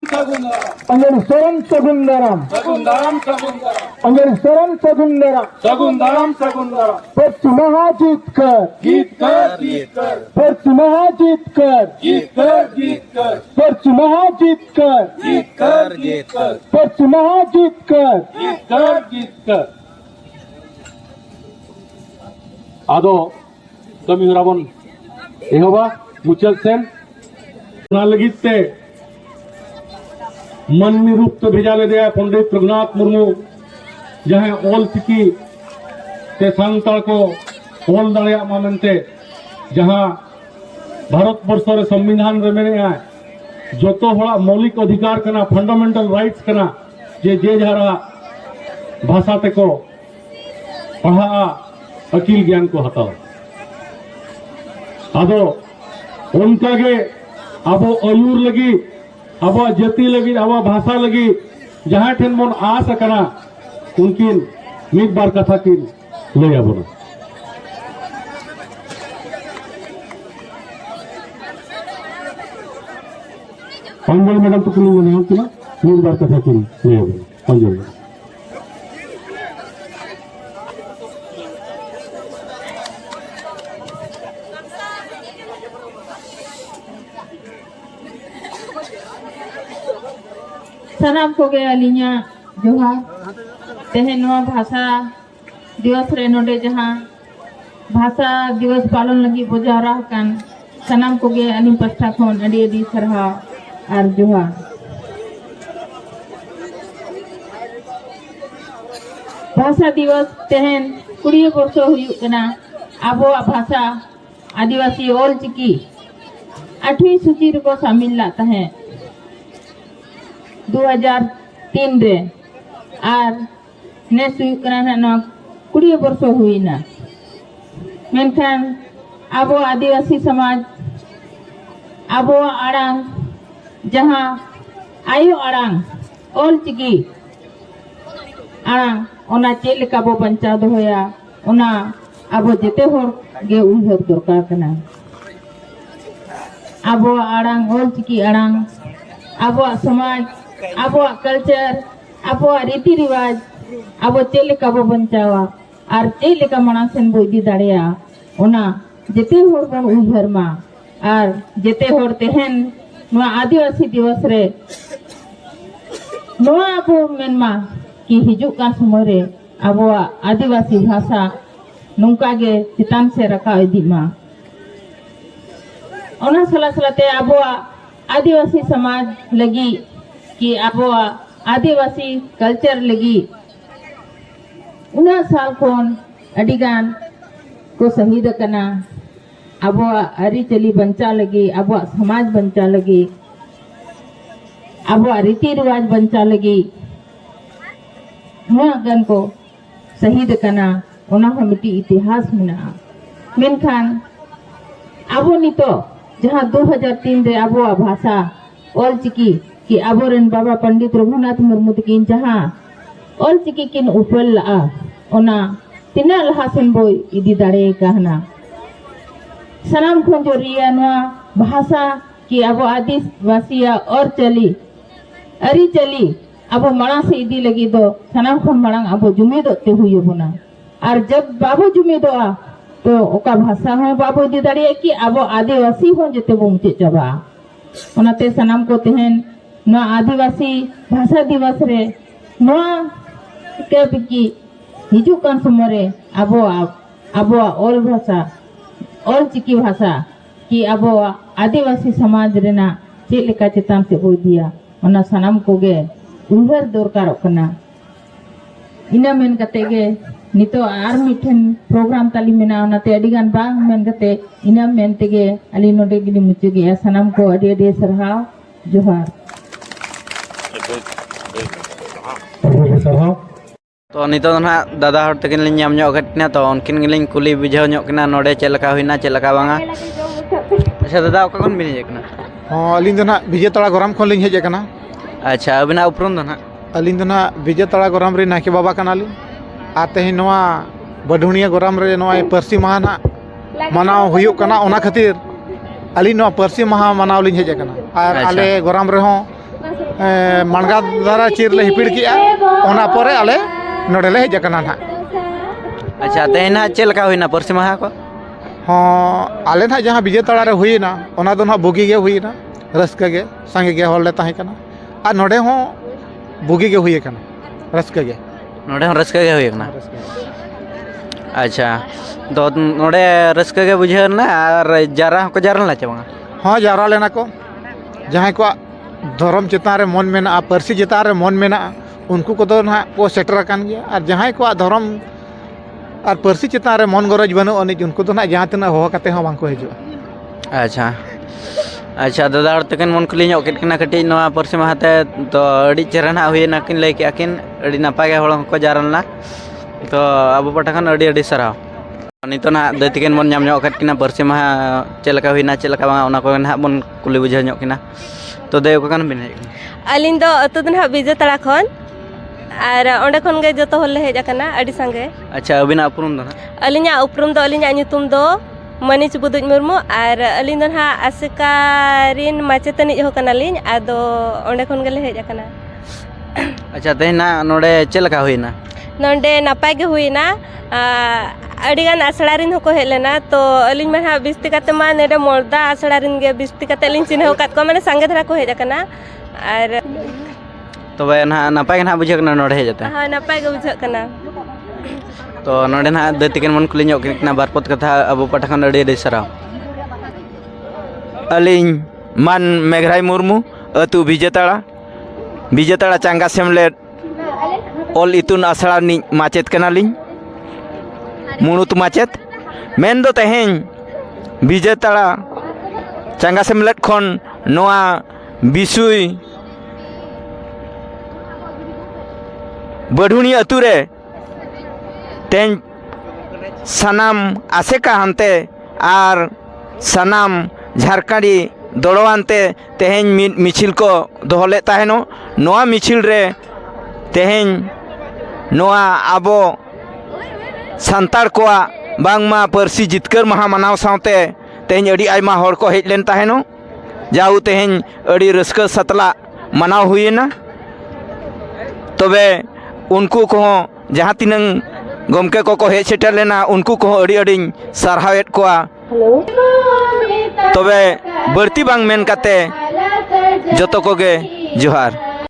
Anjali Sagundaram. Anjali Sagundaram. Persimaha Jitkar. Persimaha Jitkar. Persimaha Jitkar. Ado kami harapon ehoba muchal sen lagit te मनमी रूप तो भेजा ले दिया पंडित रघुनाथ मुर्मू जहाँ ओल चिकी ते सांताल को ओल दाड़िया मानते जहाँ भारत वर्ष रे संविधान रे मेरे जो तो हड़ा मौलिक अधिकार करना फंडामेंटल राइट्स करना जे जरा भाषा ते को पढ़ा अकील ज्ञान को हटाओ आदो उनका के अब अयूर लगी अब जाति लगी अब भाषा लगी जहाँ ठेन मन आस करना उनकिन मिद बार कथा की लय आबोना पंजल मैडम तो कुली मने होती ना मिद बार कथा की लय आबोना पंजल सनाम को गया अलिया जोहार तेहे नवा भाषा दिवस रे नोडे जहाँ भाषा दिवस पालन लगी बोजारा कान सनाम को गया अलिम पस्ता खोन अडी सरहा आर जोहार भाषा दिवस तेहन 20 वर्ष हुई कना आबो भाषा आदिवासी ओल चिकी 8वीं सूची रे को शामिल लाता है 2003 रे आर ने सुकना ना 20 वर्ष हुई ना मेनखान आबो आदिवासी समाज आबो आड़ांग जहाँ आयु आड़ांग ओल चिकी आड़ांग ओना चेल का बो बंचा दोया ओना आबो जेते होर गे उहर दरकार कना आबो आड़ांग ओल चिकी आड़ांग आबो समाज आबो कल्चर आबो रीति रिवाज आबो चेलेका बो बंचावा और चेलेका मनासेन बो इदी दाड़िया ओना जेते होर बन उहर मा और जेते होर तेहन नुआ आदिवासी दिवस रे नुआ आबो मेनमा कि हिजु का समय रे आबो आदिवासी भाषा नुका गे चितान से रखा इदी मा ओना सला सलाते आबो आदिवासी समाज लगी कि आबो आदिवासी कल्चर लगी 19 साल खोन अडिगान को शहीद करना आबो अरी चली बंचा लगी आबो समाज बंचा लगी आबो रीति रिवाज बंचा लगी गन को शहीद करना ओना हो मिट्टी इतिहास में मेनखान आबो नितो जहाँ 2003 रे आबो भाषा ओल चिकी कि आबोरेन बाबा पंडित रघुनाथ मुर्मू तकिन जहाँ ओल चिकी किन उपल ला ओना तिना लहा सेन बोय इदी दाड़े कहना सनाम खोन जो रिया नवा भाषा कि आबो आदिवासी और चली अरी चली आबो मणा से इदी लगी दो सनाम खोन मणा आबो जुमेदो ते हुई बोना और जब बाबू जुमेदो तो ओका भाषा हो बाबू इदी दाड़े कि आबो आदिवासी हो जेते बो मुचे चबा ओनाते सनाम को तेहन न आदिवासी भाषा दिवस रे न के बिकी हिजु कान समय आबो ओल भाषा ओल चिकी भाषा कि आबो आदिवासी समाज रेना चेक लेका चितान से हो दिया ओना सनाम को गे उहर दरकार कना इना मेन कते गे नितो आर मिठन प्रोग्राम ताली मेना ओनाते अडिगान बांग मेन कते इना मेन तेगे अली नोडे गिली मुचे गे सनाम को अडी सरहा जोहार तो नितो ना दादा हर तकिन लिन नाम ᱧᱚᱜ ᱠᱟᱛᱮᱱᱟ तो उनकिन गिलिन कुली बुझाव ᱧᱚᱜ ᱠᱟᱱᱟ नोडे चेलका हुइना चेलका बांगा अच्छा दादा ओका कोन बिन हेज कना अलिन दो ना विजय तड़ा गरम खन लिन हेज कना अच्छा अबिना उपरम दो ना अलिन दो ना विजय तड़ा गरम रे नाके बाबा कनाली आते हैं नवा बढुनिया गरम रे नवा परसी माह ना मनाव हुयुक कना ओना खातिर अलिन नवा परसी माह मनाव लिन हेज कना और आले गरम रे हो माणगा दारा चिर ले हिपिड़ किया ओना परे आले नोडे ले हेज कना ना अच्छा तेहन ना चेल का हुईना परसी महा को हाँ आले ना जहाँ विजय तड़ा रे हुईना ओना दो ना बुगी गे हुईना रस्के गे संगे गे होले ताहे कना आ नोडे हो बुगी गे हुई कना रस्के गे नोडे हम रस्के के हुई ना अच्छा तो नोडे रस्के के बुझे ना और जारा को जारा ना चाहूँगा हाँ जारा लेना को जहाँ को धर्म चितान रे मन मेना परसी चितान रे मन मेना उनको को तो ना को सेटर कान गया और जहाँ को धर्म और परसी चितान रे मन गरज बनो अनिज उनको तो ना जहाँ तना हो कते हो बांको हिजुआ अच्छा अच्छा दादा तकिन मन कुली कितना कटी नवा परसी महाते तो अड़ी चेहरा हुई ना किन लैके अकिन अड़ी नपाय गे होड़ को जारलना तो अब पटाखन अड़ी अड़ी सराव नितो ना दतिकिन मन नाम किना परसी महा चेलका हुईना चेलका बांगा ओना को ना बन कुली बुझे किना तो दे को कान बिन अलिन दो अतो दिन हा विजय तड़ा खन और ओंडे खन गे जतो होले हेज आकना अड़ी संगे अच्छा अबिना उपरुम दो अलिना उपरुम दो अलिना ᱧᱩᱛᱩᱢ दो मनीष बुदुज मुर्मू और अलिन दो हा आसिकारिन माचेतनी हो कनालिन आदो ओंडे खन गेले हेज आकना अच्छा तेना नोडे चेलका हुईना नोंडे नापाय गे हुईना अड़ीगान आसड़ारिन होको हेलेना तो अलिन मन हा बिस्ती काते मा नेडे मोरदा आसड़ारिन गे बिस्ती काते अलिन चिन्ह कात को माने संगे धरा को हेज आकना और तबे ना नापाय ना बुझे कना नोडे हेज जाता हाँ नापाय गे बुझे कना तो नोडे ना दतिकिन मन कुली किना बारपत कथा अब पटाखन अड़ी अड़ी सराव अलिन मान मेघराई मुर्मू अतु विजेताड़ा चांगा सेमलेट ऑल इतुन आसड़ा नि माचेत कनालिन मुणुत माचेत मेन दो तेहें विजेताड़ा चांगा सेमलेट खन नोआ बिसुई बढ़ुनी अतुरे तेन सनाम आसेका हंते आर सनाम झारखंडी दड़वानते तेहें मिছিল को दोहले ताहेनो नोआ मिছিল रे तेहें नोआ आबो सांतार कोआ बांगमा परसी जितकर महा मनाव सावते तेहें अड़ी आयमा हर को हेज लेन ताहेनो जाऊ तेहें अड़ी रस्का सतला मनाव हुईना तबे उनको को जहाँ तिनंग गमके को हेज सेटर लेना उनको को अड़ी अड़ी सारहावेत कोआ तबे बढ़ती बांग मेन काते जतो को गे जोहार।